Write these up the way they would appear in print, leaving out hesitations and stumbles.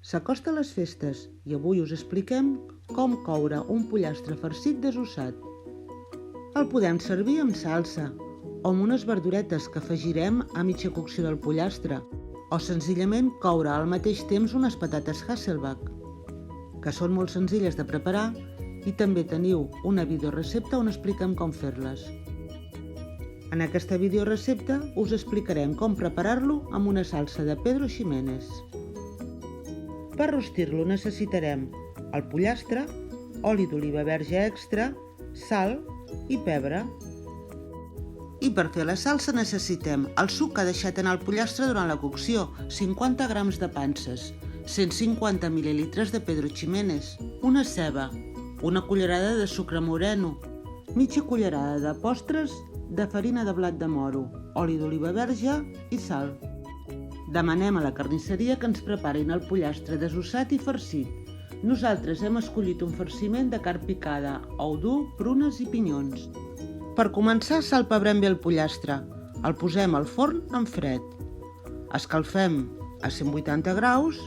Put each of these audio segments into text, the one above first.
S'acosta a les festes i avui us expliquem com coure un pollastre farcit desossat. El podem servir amb salsa o amb unes verduretes que afegirem a mitja cocció del pollastre o senzillament coure al mateix temps unes patates Hasselback, que són molt senzilles de preparar i també teniu una videorecepta on expliquem com fer-les. En aquesta videorecepta us explicarem com preparar-lo amb una salsa de Pedro Ximénez. Per rostir-lo necessitarem el pollastre, oli d'oliva verge extra, sal i pebre. I per fer la salsa necessitem el suc que ha deixat anar el pollastre durant la cocció, 50 grams de panses, 150 ml de Pedro Ximénez, una ceba, una cullerada de sucre moreno, mitja cullerada de postres de farina de blat de moro, oli d'oliva verge i sal. Demanem a la carnisseria que ens preparin el pollastre desossat i farcit. Nosaltres hem escollit un farciment de carn picada, ou dur, prunes i pinyons. Per començar, salpebrem bé el pollastre. El posem al forn en fred. Escalfem a 180 graus.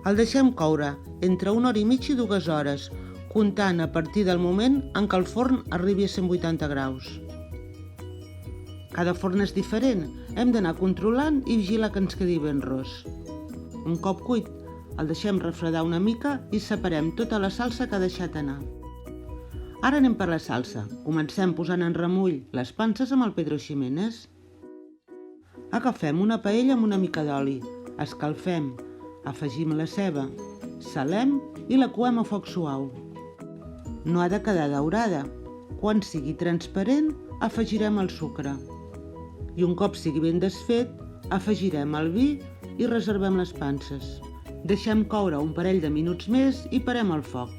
El deixem coure entre 1 hora i mitja i 2 hores, comptant a partir del moment en què el forn arribi a 180 graus. Cada forn és diferent, hem d'anar controlant i vigilar que ens quedi ben ros. Un cop cuit, el deixem refredar una mica i separem tota la salsa que ha deixat anar. Ara anem per la salsa. Comencem posant en remull les panses amb el Pedro Ximénez. Agafem una paella amb una mica d'oli, escalfem, afegim la ceba, salem i la coem a foc suau. No ha de quedar daurada. Quan sigui transparent, afegirem el sucre. I un cop sigui ben desfet, afegirem el vi i reservem les panses. Deixem coure un parell de minuts més i parem el foc.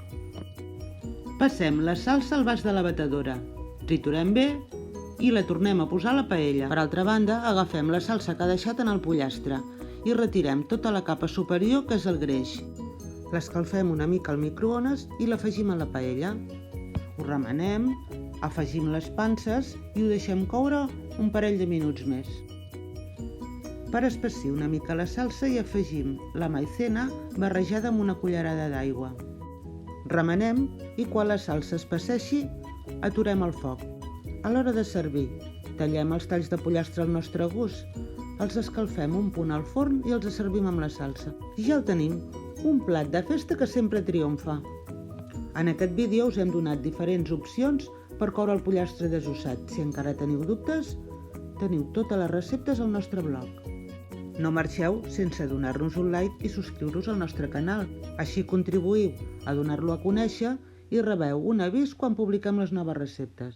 Passem la salsa al vas de la batedora, triturem bé i la tornem a posar a la paella. Per altra banda, agafem la salsa que ha deixat en el pollastre i retirem tota la capa superior, que és el greix. L'escalfem una mica al microones i l'afegim a la paella. Ho remenem, afegim les panses i ho deixem coure un parell de minuts més. Per espessir una mica la salsa hi afegim la maizena barrejada amb una cullerada d'aigua. Remenem i quan la salsa espesseixi, aturem el foc. A l'hora de servir, tallem els talls de pollastre al nostre gust, els escalfem un punt al forn i els servim amb la salsa. I ja el tenim, un plat de festa que sempre triomfa. En aquest vídeo us hem donat diferents opcions per coure el pollastre desossat. Si encara teniu dubtes, teniu totes les receptes al nostre blog. No marxeu sense donar-nos un like i subscriure-us al nostre canal. Així contribuïu a donar-lo a conèixer i rebeu un avís quan publiquem les noves receptes.